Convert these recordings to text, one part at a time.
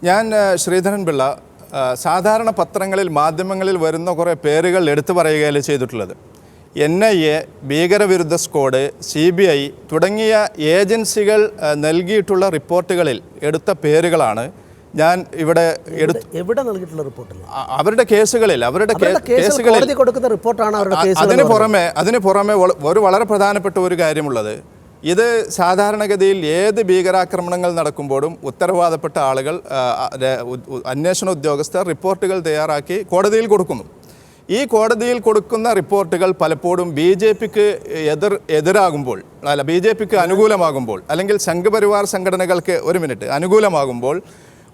ഞാൻ ശ്രീധരൻ പിള്ള സാധാരണ പത്രങ്ങളിൽ മാധ്യമങ്ങളിൽ വരുന്ന കുറേ പേരുകൾ എടുത്തു പറയുകയല്ല ചെയ്തിട്ടുള്ളത്. NIA, ഭീകരവിരുദ്ധ സ്ക്വാഡ്, CBI തുടങ്ങിയ ഏജൻസികൾ നൽകിയിട്ടുള്ള റിപ്പോർട്ടുകളിൽ എടുത്ത പേരുകളാണ് ഞാൻ ഇവിടെ എവിടെ നൽകിയിട്ടുള്ള റിപ്പോർട്ടിൽ അവരുടെ കേസുകളിൽ അതിന് പുറമെ ഒരു വളരെ പ്രധാനപ്പെട്ട ഒരു കാര്യമുള്ളത്, ഇത് സാധാരണഗതിയിൽ ഏത് ഭീകരാക്രമണങ്ങൾ നടക്കുമ്പോഴും ഉത്തരവാദപ്പെട്ട ആളുകൾ അന്വേഷണ ഉദ്യോഗസ്ഥർ റിപ്പോർട്ടുകൾ തയ്യാറാക്കി കോടതിയിൽ കൊടുക്കുന്നു. ഈ കോടതിയിൽ കൊടുക്കുന്ന റിപ്പോർട്ടുകൾ പലപ്പോഴും BJPക്ക് എതിരാകുമ്പോൾ BJPക്ക് അനുകൂലമാകുമ്പോൾ അല്ലെങ്കിൽ സംഘപരിവാർ സംഘടനകൾക്ക് അനുകൂലമാകുമ്പോൾ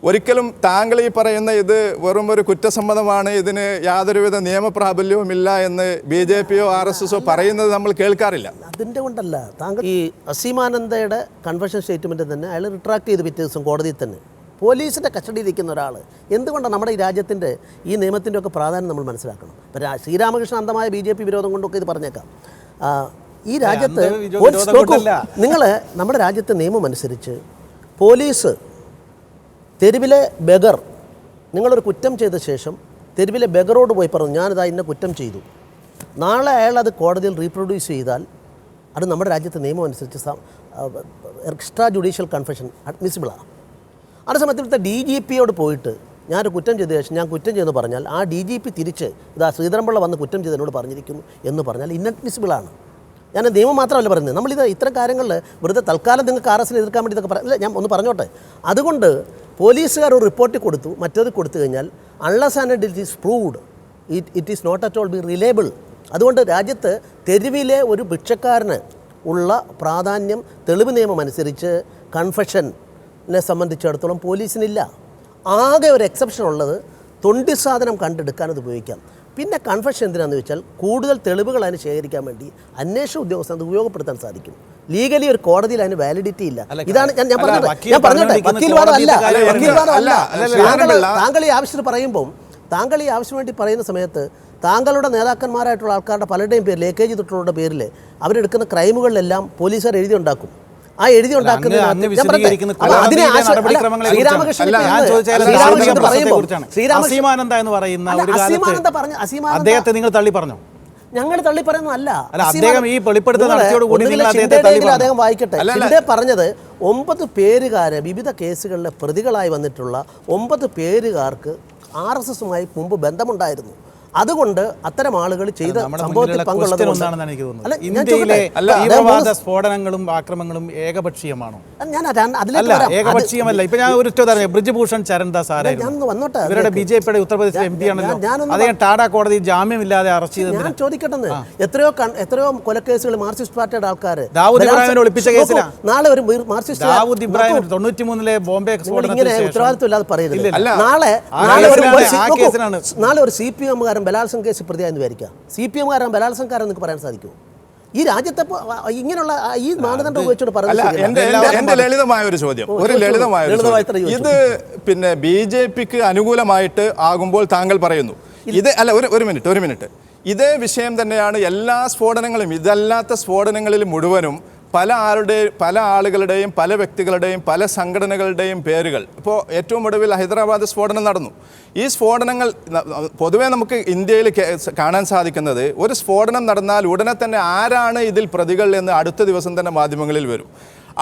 ഒരിക്കലും താങ്കൾ ഈ പറയുന്ന ഇത് വെറും ഒരു കുറ്റസമ്മതമാണ്, ഇതിന് യാതൊരുവിധ നിയമപ്രാബല്യവുമില്ല എന്ന് BJPയോ RSSോ പറയുന്നത് നമ്മൾ കേൾക്കാറില്ല. അതിൻ്റെ കൊണ്ടല്ല, താങ്കൾ ഈ അസീമാനന്ദയുടെ കൺവെൻഷൻ സ്റ്റേറ്റ്മെൻറ്റ് തന്നെ അയാൾ റിട്രാക്ട് ചെയ്ത് പിറ്റേ ദിവസം കോടതിയിൽ തന്നെ പോലീസിൻ്റെ കസ്റ്റഡിയിലിരിക്കുന്ന ഒരാൾ എന്തുകൊണ്ടാണ് നമ്മുടെ ഈ രാജ്യത്തിൻ്റെ ഈ നിയമത്തിൻ്റെ ഒക്കെ പ്രാധാന്യം നമ്മൾ മനസ്സിലാക്കണം. ഇപ്പം ശ്രീരാമകൃഷ്ണൻ അന്ധമായ BJP വിരോധം കൊണ്ടൊക്കെ ഇത് പറഞ്ഞേക്കാം. ഈ രാജ്യത്ത് നിങ്ങൾ നമ്മുടെ രാജ്യത്തെ നിയമം അനുസരിച്ച് പോലീസ് തെരുവിലെ ബെഗർ, നിങ്ങളൊരു കുറ്റം ചെയ്ത ശേഷം തെരുവിലെ ബെഗറോട് പോയി പറഞ്ഞു ഞാനിതാ ഇന്ന കുറ്റം ചെയ്തു, നാളെ അയാൾ അത് കോടതിയിൽ റീപ്രൊഡ്യൂസ് ചെയ്താൽ അത് നമ്മുടെ രാജ്യത്തെ നിയമം അനുസരിച്ച് എക്സ്ട്രാ ജുഡീഷ്യൽ കൺഫെഷൻ അഡ്മിസിബിളാണ്. അതേ സമയത്ത് ഇവിടുത്തെ DGPയോട് പോയിട്ട് ഞാനൊരു കുറ്റം ചെയ്ത ശേഷം ഞാൻ കുറ്റം ചെയ്തെന്ന് പറഞ്ഞാൽ ആ DGP തിരിച്ച് ഇതാ ശ്രീധരൻപിള്ള വന്ന് കുറ്റം ചെയ്തതിനോട് പറഞ്ഞിരിക്കുന്നു എന്ന് പറഞ്ഞാൽ ഇന്നഡ്മിസിബിളാണ്. ഞാൻ നിയമം മാത്രമല്ല പറയുന്നത്, നമ്മളിത് ഇത്തരം കാര്യങ്ങളിൽ വെറുതെ തൽക്കാലം നിങ്ങൾക്ക് RSനെ എതിർക്കാൻ വേണ്ടി ഇതൊക്കെ അല്ല, ഞാൻ ഒന്ന് പറഞ്ഞോട്ടെ. അതുകൊണ്ട് പോലീസുകാർ ഒരു റിപ്പോർട്ട് കൊടുത്തു, മറ്റേത് കൊടുത്തു കഴിഞ്ഞാൽ unless and it is proved it is not at all be reliable. അതുകൊണ്ട് രാജ്യത്ത് തെരുവിലെ ഒരു ഭിക്ഷക്കാരന് ഉള്ള പ്രാധാന്യം തെളിവ് നിയമം അനുസരിച്ച് കൺഫെഷനെ സംബന്ധിച്ചിടത്തോളം പോലീസിനില്ല. ആകെ ഒരു എക്സെപ്ഷൻ ഉള്ളത് തൊണ്ടി സാധനം കണ്ടെടുക്കാൻ അത് ഉപയോഗിക്കാം. പിന്നെ കൺഫെഷൻ എന്തിനാന്ന് വെച്ചാൽ കൂടുതൽ തെളിവുകൾ അതിന് ശേഖരിക്കാൻ വേണ്ടി അന്വേഷണ ഉദ്യോഗസ്ഥർ അത് ഉപയോഗപ്പെടുത്താൻ സാധിക്കും. ലീഗലി ഒരു കോടതിയിൽ അതിന് വാലിഡിറ്റി ഇല്ല. ഇതാണ് ഞാൻ പറഞ്ഞോട്ടെ, താങ്കൾ ഈ ആവശ്യത്തിന് പറയുമ്പോൾ താങ്കൾ ഈ ആവശ്യം വേണ്ടി പറയുന്ന സമയത്ത് താങ്കളുടെ നേതാക്കന്മാരായിട്ടുള്ള ആൾക്കാരുടെ പലരുടെയും പേരിൽ AKG തൊട്ടുള്ള പേരിൽ അവരെടുക്കുന്ന ക്രൈമുകളിലെല്ലാം പോലീസുകാർ എഴുതി ഉണ്ടാക്കും. ആ എഴുതി ഉണ്ടാക്കുന്ന ഞങ്ങൾ തള്ളി പറയുന്നതല്ല. അദ്ദേഹം വായിക്കട്ടെ. ഷിൻഡെ പറഞ്ഞത് 9 പേരുകാരെ വിവിധ കേസുകളിലെ പ്രതികളായി വന്നിട്ടുള്ള 9 പേരുകാർക്ക് RSSുമായി മുമ്പ് ബന്ധമുണ്ടായിരുന്നു. അതുകൊണ്ട് അത്തരം ആളുകൾ ചെയ്ത സംഭവത്തിൽ പങ്കുള്ളത് സ്ഫോടനങ്ങളും ആക്രമണങ്ങളും ഏകപക്ഷീയമാണോ? ഏകപക്ഷീയമല്ല. ഇപ്പൊ ഞാൻ ഒരു ബ്രിജ്ഭൂഷൺ ചരൺദാസ് വന്നോട്ടെ, ഇവരുടെ BJPയുടെ ഉത്തർപ്രദേശിലെ MP ആണല്ലോ. അദ്ദേഹം ടാഡ കോടതി ജാമ്യമില്ലാതെ അറസ്റ്റ് ചെയ്തത്. ഞാൻ ചോദിക്കട്ടെ, എത്രയോ കൊലക്കേസുകൾ മാർക്സിസ്റ്റ് പാർട്ടിയുടെ ആൾക്കാർ ദാവൂദ് ഇബ്രാഹിമിനെ ഒളിപ്പിച്ച കേസിലാണ്. നാളെ ഒരു മാർക്സിസ്റ്റ് ദാവൂദ് ഇബ്രാഹിം 93 ബോംബെ ഉത്തരവാദിത്വം ഇല്ലാതെ പറയുന്നത്. നാളെ ഒരു CPM ബലാത്സംഗ കേസ് പ്രതിയായെന്ന് വിചാരിക്കുക. CPM ബലാത്സംഗക്കാരൻ നിങ്ങൾക്ക് പറയാൻ സാധിക്കുമോ? ഈ രാജ്യത്തെ ഇങ്ങനെയുള്ള ഈ മാനദണ്ഡം ഉപയോഗിച്ചോട് പറയുന്നത് ലളിതമായ ഒരു ചോദ്യം, ഇത് പിന്നെ BJPക്ക് അനുകൂലമായിട്ട് ആകുമ്പോൾ താങ്കൾ പറയുന്നു ഇത് അല്ല. ഒരു മിനിറ്റ് ഇതേ വിഷയം തന്നെയാണ് എല്ലാ സ്ഫോടനങ്ങളും. ഇതല്ലാത്ത സ്ഫോടനങ്ങളിൽ മുഴുവനും പല ആളുകളുടെയും പല വ്യക്തികളുടെയും പല സംഘടനകളുടെയും പേരുകൾ. ഇപ്പോൾ ഏറ്റവും ഒടുവിൽ ഹൈദരാബാദ് സ്ഫോടനം നടന്നു. ഈ സ്ഫോടനങ്ങൾ പൊതുവെ നമുക്ക് ഇന്ത്യയിൽ കാണാൻ സാധിക്കുന്നത്, ഒരു സ്ഫോടനം നടന്നാൽ ഉടനെ തന്നെ ആരാണ് ഇതിൽ പ്രതികൾ എന്ന് അടുത്ത ദിവസം തന്നെ മാധ്യമങ്ങളിൽ വരും.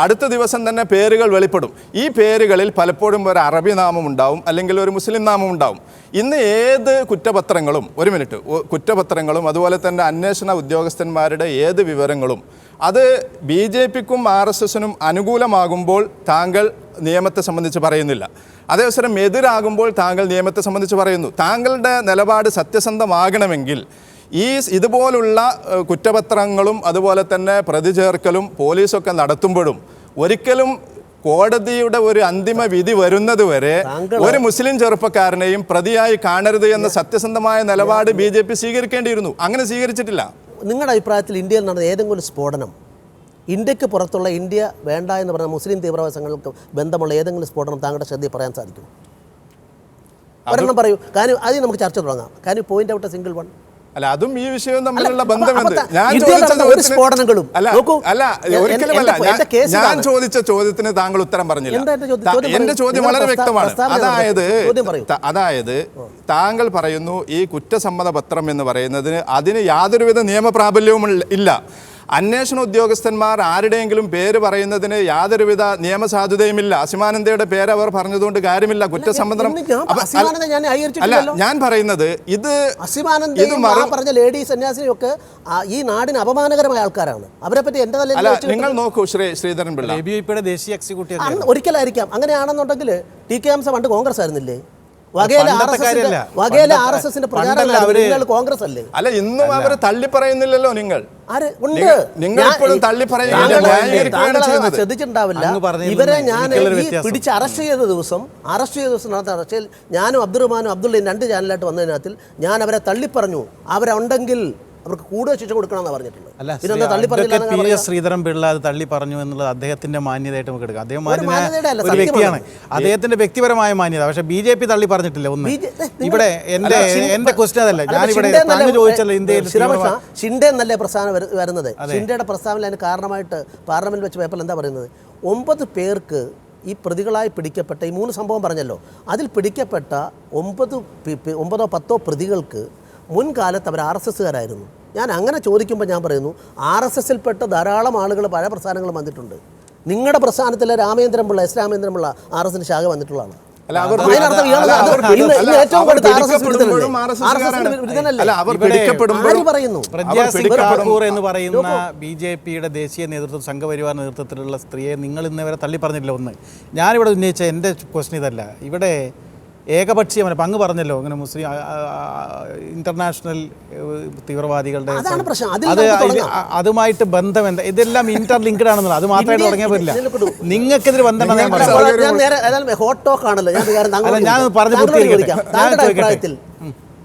അടുത്ത ദിവസം തന്നെ പേരുകൾ വെളിപ്പെടും. ഈ പേരുകളിൽ പലപ്പോഴും ഒരു അറബി നാമം ഉണ്ടാവും, അല്ലെങ്കിൽ ഒരു മുസ്ലിം നാമം ഉണ്ടാവും. ഇന്ന് ഏത് കുറ്റപത്രങ്ങളും അതുപോലെ തന്നെ അന്വേഷണ ഉദ്യോഗസ്ഥന്മാരുടെ ഏത് വിവരങ്ങളും അത് BJPക്കും RSSനും അനുകൂലമാകുമ്പോൾ താങ്കൾ നിയമത്തെ സംബന്ധിച്ച് പറയുന്നില്ല. അതേസമയം എതിരാകുമ്പോൾ താങ്കൾ നിയമത്തെ സംബന്ധിച്ച് പറയുന്നു. താങ്കളുടെ നിലപാട് സത്യസന്ധമാകണമെങ്കിൽ ഇതുപോലുള്ള കുറ്റപത്രങ്ങളും അതുപോലെ തന്നെ പ്രതി ചേർക്കലും പോലീസൊക്കെ നടത്തുമ്പോഴും ഒരിക്കലും കോടതിയുടെ ഒരു അന്തിമ വിധി വരുന്നത് വരെ ഒരു മുസ്ലിം ചെറുപ്പക്കാരനെയും പ്രതിയായി കാണരുത് എന്ന സത്യസന്ധമായ നിലപാട് BJP സ്വീകരിക്കേണ്ടിയിരുന്നു. അങ്ങനെ സ്വീകരിച്ചിട്ടില്ല. നിങ്ങളുടെ അഭിപ്രായത്തിൽ ഇന്ത്യയിൽ നടന്ന ഏതെങ്കിലും സ്ഫോടനം, ഇന്ത്യക്ക് പുറത്തുള്ള ഇന്ത്യ വേണ്ട എന്ന് പറഞ്ഞ മുസ്ലിം തീവ്രവാദ സംഘങ്ങൾക്ക് ബന്ധമുള്ള ഏതെങ്കിലും സ്ഫോടനം താങ്കളുടെ ശ്രദ്ധയിൽ പറയാൻ സാധിക്കും? ഒരെണ്ണം പറയൂ. കാര്യം ആദ്യം നമുക്ക് ചർച്ച തുടങ്ങാം. കാര്യം point out A single one. അല്ല അതും ഈ വിഷയവും തമ്മിലുള്ള ബന്ധമെന്ത്? ഞാൻ ഞാൻ ചോദിച്ച ചോദ്യത്തിന് താങ്കൾ ഉത്തരം പറഞ്ഞില്ല. എന്റെ ചോദ്യം വളരെ വ്യക്തമാണ്. അതായത് താങ്കൾ പറയുന്നു ഈ കുറ്റസമ്മത പത്രം എന്ന് പറയുന്നതിന് അതിന് യാതൊരുവിധ നിയമപ്രാബല്യവും ഇല്ല. അന്വേഷണ ഉദ്യോഗസ്ഥന്മാർ ആരുടെയെങ്കിലും പേര് പറയുന്നതിന് യാതൊരുവിധ നിയമസാധുതയുമില്ല. അസീമാനന്ദയുടെ പേര് അവർ പറഞ്ഞതുകൊണ്ട് കാര്യമില്ല. കുറ്റസമ്മതം അല്ല ഞാൻ പറയുന്നത് ഇത് പറഞ്ഞ ലേഡി സന്യാസിനിയൊക്കെ ഈ നാടിന് അപമാനകരമായ ആൾക്കാരാണ്. അവരെ പറ്റി എന്റെ അല്ല നിങ്ങൾ നോക്കൂ ശ്രീധരൻ പിള്ള ദേശീയ എക്സിക്യൂട്ടീവ് ഒരിക്കലായിരിക്കാം. അങ്ങനെയാണെന്നുണ്ടെങ്കിൽ ടി.കെ. ഹംസ പണ്ട് കോൺഗ്രസ് ആയിരുന്നില്ലേ? കോൺഗ്രസ് അല്ലേ? അല്ല ഇന്നും അവർ തള്ളി പറയുന്നില്ലല്ലോ. നിങ്ങൾ ശ്രദ്ധിച്ചിട്ടുണ്ടാവില്ല. ഇവരെ ഞാൻ പിടിച്ച് അറസ്റ്റ് ചെയ്ത ദിവസം നടന്ന അറസ്റ്റിൽ ഞാനും അബ്ദുറഹ്മാനും അബ്ദുള്ളയും 2 ചാനലായിട്ട് വന്നതിനകത്തിൽ ഞാൻ അവരെ തള്ളിപ്പറഞ്ഞു. അവരുണ്ടെങ്കിൽ അവർക്ക് കൂടുതൽ ശിക്ഷ കൊടുക്കണമെന്ന് പറഞ്ഞിട്ടുണ്ട്. ശ്രീധരൻ പിള്ള അത് തള്ളി പറഞ്ഞു എന്നുള്ളത് അദ്ദേഹത്തിന്റെ മാന്യതയായിട്ട് നമുക്ക് എടുക്കാം. അദ്ദേഹം മാന്യനായ ഒരു വ്യക്തിയാണ്. അദ്ദേഹത്തിന്റെ വ്യക്തിപരമായ മാന്യത. പക്ഷെ BJP തള്ളി പറഞ്ഞിട്ടില്ല. ഒന്ന് ഇവിടെ എന്റെ ക്വസ്റ്റ്യൻ അതല്ല. ഞാനിവിടെ ചോദിച്ചല്ലോ ഇന്ത്യയിൽ ഷിൻഡെ എന്നല്ലേ പ്രസ്ഥാനം വരുന്നത്. ഷിൻഡയുടെ പ്രസ്താവന അതിന് കാരണമായിട്ട് പാർലമെന്റ് വെച്ച പേപ്പറിൽ എന്താ പറയുന്നത്? 9 പേർക്ക് ഈ പ്രതികളായി പിടിക്കപ്പെട്ട ഈ 3 സംഭവം പറഞ്ഞല്ലോ, അതിൽ പിടിക്കപ്പെട്ട 9 10 പ്രതികൾക്ക് മുൻകാലത്ത് അവർ RSSകാരായിരുന്നു. ഞാൻ അങ്ങനെ ചോദിക്കുമ്പോൾ ഞാൻ പറയുന്നു RSSൽപ്പെട്ട ധാരാളം ആളുകൾ പല പ്രസ്ഥാനങ്ങളും വന്നിട്ടുണ്ട്. നിങ്ങളുടെ പ്രസ്ഥാനത്തിലെ രാമേന്ദ്രൻപിള്ള RSSന്റെ ശാഖ വന്നിട്ടുള്ളതാണ്. എന്ന് പറയുന്ന BJPയുടെ ദേശീയ നേതൃത്വം സംഘപരിവാർ നേതൃത്വത്തിലുള്ള സ്ത്രീയെ നിങ്ങൾ ഇന്നവരെ തള്ളി പറഞ്ഞിട്ടില്ല. ഒന്ന് ഞാനിവിടെ ഉന്നയിച്ച എൻ്റെ ക്വസ്റ്റ്യൻ ഇതല്ല. ഇവിടെ ഏകപക്ഷീയമല്ല. പങ്ക് പറഞ്ഞല്ലോ ഇങ്ങനെ മുസ്ലിം ഇന്റർനാഷണൽ തീവ്രവാദികളുടെ അതുമായിട്ട് ബന്ധം എന്താ? ഇതെല്ലാം ഇന്റർലിങ്ക്ഡ് ആണെന്നുള്ളത് അത് മാത്രമായിട്ട് തുടങ്ങിയാൽ പറ്റില്ല. നിങ്ങൾക്കെതിരെ ബന്ധം ഞാൻ പറഞ്ഞു പൂർത്തീകരിക്കട്ടെ.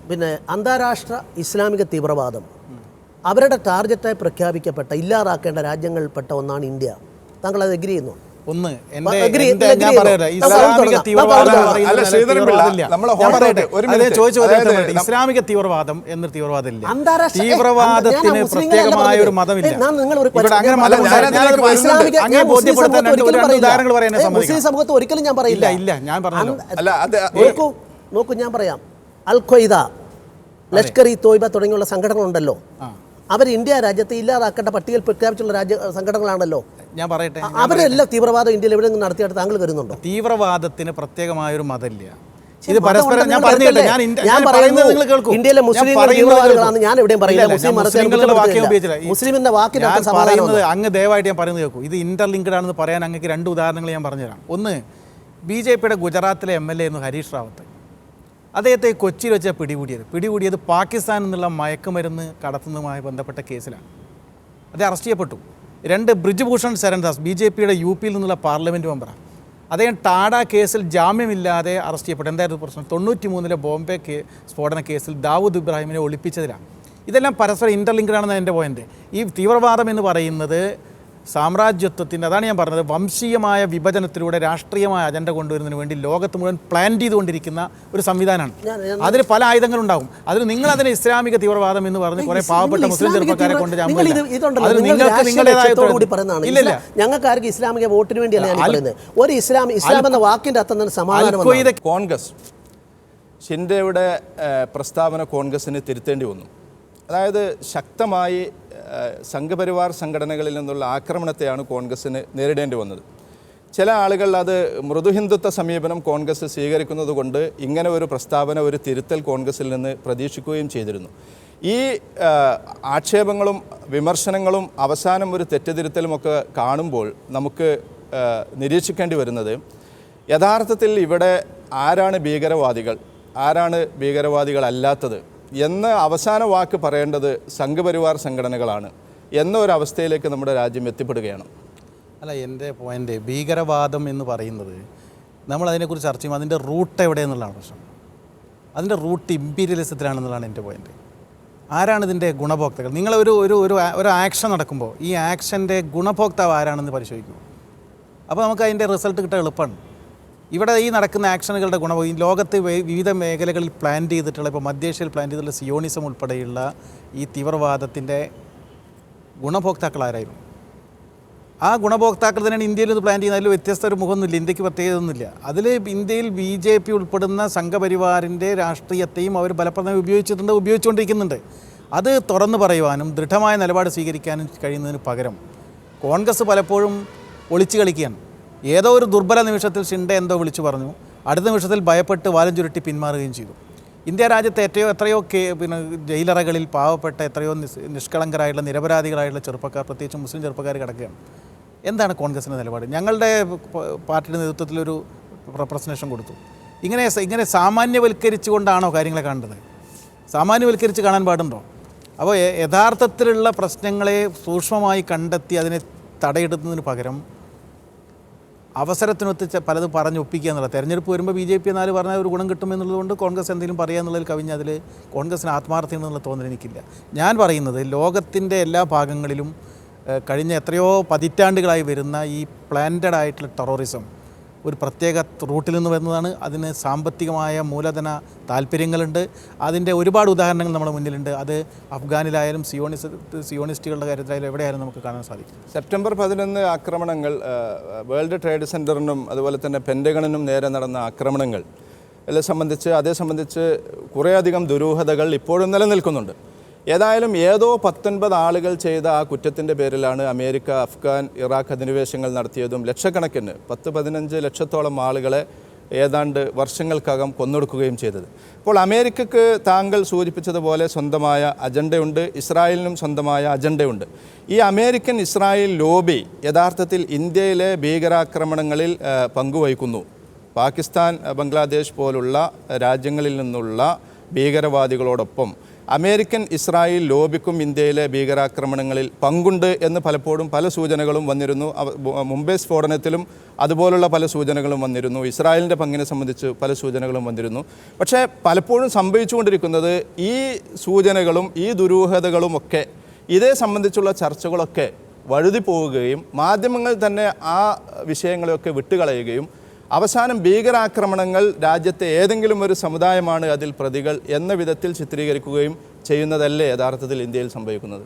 പിന്നെ അന്താരാഷ്ട്ര ഇസ്ലാമിക തീവ്രവാദം അവരുടെ ടാർഗറ്റായി പ്രഖ്യാപിക്കപ്പെട്ട ഇല്ലാതാക്കേണ്ട രാജ്യങ്ങളിൽപ്പെട്ട ഒന്നാണ് ഇന്ത്യ. താങ്കൾ അത് എഗ്രി ചെയ്യുന്നു? ഒന്ന് ഇസ്ലാമിക തീവ്രവാദം എന്ന തീവ്രവാദമില്ല. തീവ്രവാദത്തിന് പ്രത്യേകമായ ഒരു മതമില്ല. ഉദാഹരണങ്ങൾ പറയാൻ സമൂഹത്തെ ഒരിക്കലും ഞാൻ പറയില്ല. ഇല്ല ഞാൻ പറഞ്ഞു. നോക്കൂ ഞാൻ പറയാം. അൽ ഖ്വയ്ദ, ലഷ്കർ ഇ തോയ്ബ തുടങ്ങിയുള്ള സംഘടനകളുണ്ടല്ലോ, അവർ ഇന്ത്യ രാജ്യത്തെ ഇല്ലാതാക്കേണ്ട പട്ടികയിൽ പ്രഖ്യാപിച്ചുള്ള സംഘടനകളാണല്ലോ. ഞാൻ പറയട്ടെ, അവരെല്ലാം തീവ്രവാദം ഇന്ത്യയിൽ എവിടെ നിന്ന് നടത്തിയിട്ട് താങ്കൾ കരുതുന്നുണ്ടോ? തീവ്രവാദത്തിന് പ്രത്യകമായൊരു മതമില്ല. ഇത് പരസ്പരം ഞാൻ പറഞ്ഞില്ലേ, ഞാൻ പറയുന്നത് നിങ്ങൾ കേൾക്കൂ. ഇന്ത്യയിലെ മുസ്ലിം തീവ്രവാദികളാണ് ഞാൻ എവിടെയും പറയുന്നത്. മുസ്ലിമിന്റെ വാക്കിന് പറയുന്നത് അങ്ങ് ദയവായിട്ട് ഞാൻ പറയുന്നത് കേൾക്കൂ. ഇത് ഇന്റർലിങ്ക്ഡ് ആണെന്ന് പറയാൻ അങ്ങക്ക് 2 ഉദാഹരണങ്ങൾ ഞാൻ പറഞ്ഞുതരാം. ഒന്ന്, BJPയുടെ ഗുജറാത്തിലെ MLA ആയിരുന്നു ഹരീഷ് റാവത്ത്. അദ്ദേഹത്തെ കൊച്ചിയിൽ വെച്ചാൽ പിടികൂടിയത് പാകിസ്ഥാൻ എന്നുള്ള മയക്കുമരുന്ന് കടത്തുന്നതുമായി ബന്ധപ്പെട്ട കേസിലാണ്. അദ്ദേഹം അറസ്റ്റ് ചെയ്യപ്പെട്ടു. 2, ബ്രിജ്ഭൂഷൺ ശരൺദാസ് BJPയുടെ UP നിന്നുള്ള പാർലമെൻറ്റ് മെമ്പറാണ്. അദ്ദേഹം ടാഡ കേസിൽ ജാമ്യമില്ലാതെ അറസ്റ്റ് ചെയ്യപ്പെട്ടു. എന്തായിരുന്നു പ്രശ്നം? 93 ബോംബെ സ്ഫോടന കേസിൽ ദാവൂദ് ഇബ്രാഹിമിനെ ഒളിപ്പിച്ചതിലാണ്. ഇതെല്ലാം പരസ്പരം ഇൻ്റർലിങ്ക്ഡ് ആണെന്ന് എൻ്റെ പോയിൻ്റ്. ഈ തീവ്രവാദം എന്ന് പറയുന്നത് സാമ്രാജ്യത്വത്തിൻ്റെ, അതാണ് ഞാൻ പറഞ്ഞത്, വംശീയമായ വിഭജനത്തിലൂടെ രാഷ്ട്രീയമായ അജണ്ട കൊണ്ടുവരുന്നതിന് വേണ്ടി ലോകത്ത് മുഴുവൻ പ്ലാൻ ചെയ്തുകൊണ്ടിരിക്കുന്ന ഒരു സംവിധാനമാണ്. അതിൽ പല ആയുധങ്ങളുണ്ടാകും. അതിൽ നിങ്ങൾ അതിനെ ഇസ്ലാമിക തീവ്രവാദം എന്ന് പറഞ്ഞ് കുറെ പാവപ്പെട്ട മുസ്ലിം ചെറുപ്പക്കാരെ കൊണ്ട് ഇല്ല. ഞങ്ങൾക്കാർക്ക് ഇസ്ലാമിക വോട്ടിന് വേണ്ടിയല്ല ഞാൻ പറയുന്നത്. ഒരു ഇസ്ലാം എന്ന വാക്കിന്റെ അർത്ഥം സമാധാനം. കോൺഗ്രസ് ഷിൻഡെയുടെ പ്രസ്താവന കോൺഗ്രസിന് തിരുത്തേണ്ടി വന്നു. അതായത് ശക്തമായി സംഘപരിവാർ സംഘടനകളിൽ നിന്നുള്ള ആക്രമണത്തെയാണ് കോൺഗ്രസ്സിന് നേരിടേണ്ടി വന്നത്. ചില ആളുകൾ അത് മൃദുഹിന്ദുത്വ സമീപനം കോൺഗ്രസ് സ്വീകരിക്കുന്നത് കൊണ്ട് ഇങ്ങനെ ഒരു പ്രസ്താവന, ഒരു തിരുത്തൽ കോൺഗ്രസിൽ നിന്ന് പ്രതീക്ഷിക്കുകയും ചെയ്തിരുന്നു. ഈ ആക്ഷേപങ്ങളും വിമർശനങ്ങളും അവസാനം ഒരു തെറ്റുതിരുത്തലുമൊക്കെ കാണുമ്പോൾ നമുക്ക് നിരീക്ഷിക്കേണ്ടി വരുന്നത് യഥാർത്ഥത്തിൽ ഇവിടെ ആരാണ് ഭീകരവാദികൾ, ആരാണ് ഭീകരവാദികളല്ലാത്തത് എന്ന് അവസാന വാക്ക് പറയേണ്ടത് സംഘപരിവാർ സംഘടനകളാണ് എന്നൊരവസ്ഥയിലേക്ക് നമ്മുടെ രാജ്യം എത്തിപ്പെടുകയാണ്. അല്ല, എൻ്റെ പോയിൻ്റ് ഭീകരവാദം എന്ന് പറയുന്നത് നമ്മളതിനെക്കുറിച്ച് ചർച്ച ചെയ്യുമ്പോൾ അതിൻ്റെ റൂട്ട് എവിടെയെന്നുള്ളതാണ് പ്രശ്നം. അതിൻ്റെ റൂട്ട് ഇമ്പീരിയലിസത്തിലാണെന്നുള്ളതാണ് എൻ്റെ പോയിൻ്റ്. ആരാണ് ഇതിൻ്റെ ഗുണഭോക്താക്കൾ? നിങ്ങൾ ഒരു ആക്ഷൻ നടക്കുമ്പോൾ ഈ ആക്ഷൻ്റെ ഗുണഭോക്താവ് ആരാണെന്ന് പരിശോധിക്കൂ. അപ്പോൾ നമുക്ക് അതിൻ്റെ റിസൾട്ട് കിട്ടാൻ എളുപ്പമാണ്. ഇവിടെ ഈ നടക്കുന്ന ആക്ഷനുകളുടെ ഗുണം ഈ ലോകത്ത് വിവിധ മേഖലകളിൽ പ്ലാൻ ചെയ്തിട്ടുള്ള ഇപ്പോൾ മധ്യേഷ്യയിൽ പ്ലാൻ ചെയ്തിട്ടുള്ള സിയോണിസം ഉൾപ്പെടെയുള്ള ഈ തീവ്രവാദത്തിൻ്റെ ഗുണഭോക്താക്കളാരായിരുന്നു? ആ ഗുണഭോക്താക്കൾ തന്നെയാണ് ഇന്ത്യയിൽ ഇത് പ്ലാൻ ചെയ്യുന്നത്. അതിൽ വ്യത്യസ്ത ഒരു മുഖമൊന്നുമില്ല, ഇന്ത്യക്ക് പ്രത്യേകതയൊന്നുമില്ല. അതിൽ ഇന്ത്യയിൽ BJP ഉൾപ്പെടുന്ന സംഘപരിവാറിൻ്റെ രാഷ്ട്രീയത്തെയും അവർ ഫലപ്രദമായി ഉപയോഗിച്ചുകൊണ്ടിരിക്കുന്നുണ്ട്. അത് തുറന്നു പറയുവാനും ദൃഢമായ നിലപാട് സ്വീകരിക്കാനും കഴിയുന്നതിന് പകരം കോൺഗ്രസ് പലപ്പോഴും ഒളിച്ചു കളിക്കുകയാണ്. ഏതോ ഒരു ദുർബല നിമിഷത്തിൽ ഷിൻഡെ എന്തോ വിളിച്ചു പറഞ്ഞു, അടുത്ത നിമിഷത്തിൽ ഭയപ്പെട്ട് വാലും ചുരുട്ടി പിന്മാറുകയും ചെയ്തു. ഇന്ത്യ രാജ്യത്തെ എത്രയോ ജയിലറകളിൽ പാവപ്പെട്ട എത്രയോ നിഷ്കളങ്കരായിട്ടുള്ള നിരപരാധികളായിട്ടുള്ള ചെറുപ്പക്കാർ, പ്രത്യേകിച്ച് മുസ്ലിം ചെറുപ്പക്കാർ കിടക്കുകയാണ്. എന്താണ് കോൺഗ്രസിൻ്റെ നിലപാട്? ഞങ്ങളുടെ പാർട്ടിയുടെ നേതൃത്വത്തിലൊരു പ്രസന്റേഷൻ കൊടുത്തു. ഇങ്ങനെ സാമാന്യവൽക്കരിച്ചുകൊണ്ടാണോ കാര്യങ്ങളെ കാണേണ്ടത്? സാമാന്യവൽക്കരിച്ച് കാണാൻ പാടുണ്ടോ? അപ്പോൾ യഥാർത്ഥത്തിലുള്ള പ്രശ്നങ്ങളെ സൂക്ഷ്മമായി കണ്ടെത്തി അതിനെ തടയിടുന്നതിന് പകരം അവസരത്തിനൊത്ത് പലതും പറഞ്ഞൊപ്പിക്കുക എന്നുള്ളത്. തെരഞ്ഞെടുപ്പ് വരുമ്പോൾ BJP എന്നാലും പറഞ്ഞാൽ ഒരു ഗുണം കിട്ടുമെന്നുള്ളതുകൊണ്ട് കോൺഗ്രസ് എന്തെങ്കിലും പറയുക എന്നുള്ളതിൽ കവിഞ്ഞ് അതിൽ കോൺഗ്രസിന് ആത്മാർത്ഥ്യം എന്നുള്ള തോന്നൽ എനിക്കില്ല. ഞാൻ പറയുന്നത് ലോകത്തിൻ്റെ എല്ലാ ഭാഗങ്ങളിലും കഴിഞ്ഞ എത്രയോ പതിറ്റാണ്ടുകളായി വരുന്ന ഈ പ്ലാന്റഡ് ആയിട്ടുള്ള ടെററിസം ഒരു പ്രത്യേക റൂട്ടിൽ നിന്ന് വരുന്നതാണ്. അതിന് സാമ്പത്തികമായ മൂലധന താല്പര്യങ്ങളുണ്ട്. അതിൻ്റെ ഒരുപാട് ഉദാഹരണങ്ങൾ നമ്മുടെ മുന്നിലുണ്ട്. അത് അഫ്ഗാനിലായാലും സിയോണിസ്റ്റുകളുടെ കാര്യത്തിലായാലും എവിടെയായാലും നമുക്ക് കാണാൻ സാധിക്കും. സെപ്റ്റംബർ 11 ആക്രമണങ്ങൾ, വേൾഡ് ട്രേഡ് സെൻറ്ററിനും അതുപോലെ തന്നെ പെൻറ്റഗണിനും നേരെ നടന്ന ആക്രമണങ്ങൾ അതേ സംബന്ധിച്ച് കുറേയധികം ദുരൂഹതകൾ ഇപ്പോഴും നിലനിൽക്കുന്നുണ്ട്. ഏതായാലും ഏതോ 19 ആളുകൾ ചെയ്ത ആ കുറ്റത്തിൻ്റെ പേരിലാണ് അമേരിക്ക അഫ്ഗാൻ ഇറാഖ് അധിനിവേശങ്ങൾ നടത്തിയതും ലക്ഷക്കണക്കിന് 10-15 ലക്ഷത്തോളം ആളുകളെ ഏതാണ്ട് വർഷങ്ങൾക്കകം കൊന്നൊടുക്കുകയും ചെയ്തത്. അപ്പോൾ അമേരിക്കക്ക് താങ്കൾ സൂചിപ്പിച്ചതുപോലെ സ്വന്തമായ അജണ്ടയുണ്ട്, ഇസ്രായേലിനും സ്വന്തമായ അജണ്ടയുണ്ട്. ഈ അമേരിക്കൻ ഇസ്രായേൽ ലോബി യഥാർത്ഥത്തിൽ ഇന്ത്യയിലെ ഭീകരാക്രമണങ്ങളിൽ പങ്കുവഹിക്കുന്നു. പാകിസ്ഥാൻ, ബംഗ്ലാദേശ് പോലുള്ള രാജ്യങ്ങളിൽ നിന്നുള്ള ഭീകരവാദികളോടൊപ്പം അമേരിക്കൻ ഇസ്രായേൽ ലോബിക്കും ഇന്ത്യയിലെ ഭീകരാക്രമണങ്ങളിൽ പങ്കുണ്ട് എന്ന് പലപ്പോഴും പല സൂചനകളും വന്നിരുന്നു. മുംബൈ സ്ഫോടനത്തിലും അതുപോലുള്ള പല സൂചനകളും വന്നിരുന്നു. ഇസ്രായേലിൻ്റെ പങ്കിനെ സംബന്ധിച്ച് പല സൂചനകളും വന്നിരുന്നു. പക്ഷേ പലപ്പോഴും സംഭവിച്ചുകൊണ്ടിരിക്കുന്നത് ഈ സൂചനകളും ഈ ദുരൂഹതകളുമൊക്കെ ഇതേ സംബന്ധിച്ചുള്ള ചർച്ചകളൊക്കെ വഴുതി പോവുകയും മാധ്യമങ്ങൾ തന്നെ ആ വിഷയങ്ങളെയൊക്കെ വിട്ടുകളയുകയും അവസാനം ഭീകരാക്രമണങ്ങൾ രാജ്യത്തെ ഏതെങ്കിലും ഒരു സമുദായമാണ് അതിൽ പ്രതികൾ എന്ന വിധത്തിൽ ചിത്രീകരിക്കുകയും ചെയ്യുന്നതല്ലേ യഥാർത്ഥത്തിൽ ഇന്ത്യയിൽ സംഭവിക്കുന്നത്?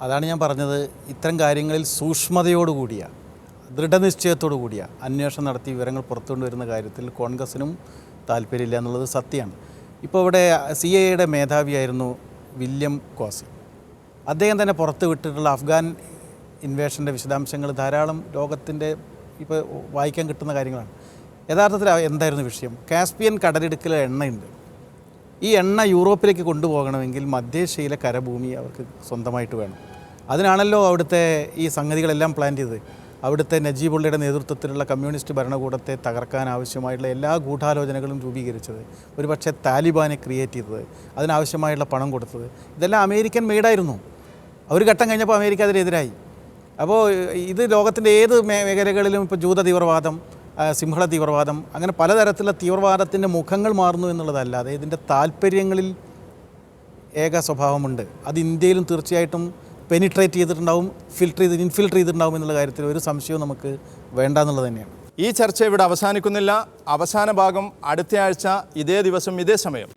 അതാണ് ഞാൻ പറഞ്ഞത്. ഇത്തരം കാര്യങ്ങളിൽ സൂക്ഷ്മതയോടുകൂടിയ ദൃഢനിശ്ചയത്തോടു കൂടിയ അന്വേഷണം നടത്തി വിവരങ്ങൾ പുറത്തുകൊണ്ടുവരുന്ന കാര്യത്തിൽ കോൺഗ്രസിനും താല്പര്യമില്ല എന്നുള്ളത് സത്യമാണ്. ഇപ്പോൾ ഇവിടെ CIA മേധാവിയായിരുന്നു വില്യം കോസി. അദ്ദേഹം തന്നെ പുറത്ത് വിട്ടിട്ടുള്ള അഫ്ഗാൻ ഇൻവേഷൻ്റെ വിശദാംശങ്ങൾ ധാരാളം ലോകത്തിൻ്റെ ഇപ്പോൾ വായിക്കാൻ കിട്ടുന്ന കാര്യങ്ങളാണ്. യഥാർത്ഥത്തിൽ എന്തായിരുന്നു വിഷയം? കാസ്പിയൻ കടലിടുക്കിലെ എണ്ണയുണ്ട്. ഈ എണ്ണ യൂറോപ്പിലേക്ക് കൊണ്ടുപോകണമെങ്കിൽ മധ്യേഷ്യയിലെ കരഭൂമി അവർക്ക് സ്വന്തമായിട്ട് വേണം. അതിനാണല്ലോ അവിടുത്തെ ഈ സംഗതികളെല്ലാം പ്ലാൻ ചെയ്തത്. അവിടുത്തെ നജീബുള്ളയുടെ നേതൃത്വത്തിലുള്ള കമ്മ്യൂണിസ്റ്റ് ഭരണകൂടത്തെ തകർക്കാൻ ആവശ്യമായിട്ടുള്ള എല്ലാ ഗൂഢാലോചനകളും രൂപീകരിച്ചത്, ഒരുപക്ഷെ താലിബാനെ ക്രിയേറ്റ് ചെയ്തത്, അതിനാവശ്യമായിട്ടുള്ള പണം കൊടുത്തത്, ഇതെല്ലാം അമേരിക്കൻ മെയ്ഡായിരുന്നു. ഒരു ഘട്ടം കഴിഞ്ഞപ്പോൾ അമേരിക്ക അതിനെതിരായി. അപ്പോൾ ഇത് ലോകത്തിൻ്റെ ഏത് മേഖലകളിലും ഇപ്പോൾ ജൂത തീവ്രവാദം, സിംഹള തീവ്രവാദം, അങ്ങനെ പലതരത്തിലുള്ള തീവ്രവാദത്തിൻ്റെ മുഖങ്ങൾ മാറുന്നു എന്നുള്ളതല്ലാതെ ഇതിൻ്റെ താല്പര്യങ്ങളിൽ ഏക സ്വഭാവമുണ്ട്. അത് ഇന്ത്യയിലും തീർച്ചയായിട്ടും പെനിട്രേറ്റ് ചെയ്തിട്ടുണ്ടാവും, ഇൻഫിൽട്രേറ്റ് ചെയ്തിട്ടുണ്ടാവും എന്നുള്ള കാര്യത്തിൽ ഒരു സംശയവും നമുക്ക് വേണ്ട എന്നുള്ളത് തന്നെയാണ്. ഈ ചർച്ച ഇവിടെ അവസാനിക്കുന്നില്ല. അവസാന ഭാഗം അടുത്തയാഴ്ച ഇതേ ദിവസം ഇതേ സമയം.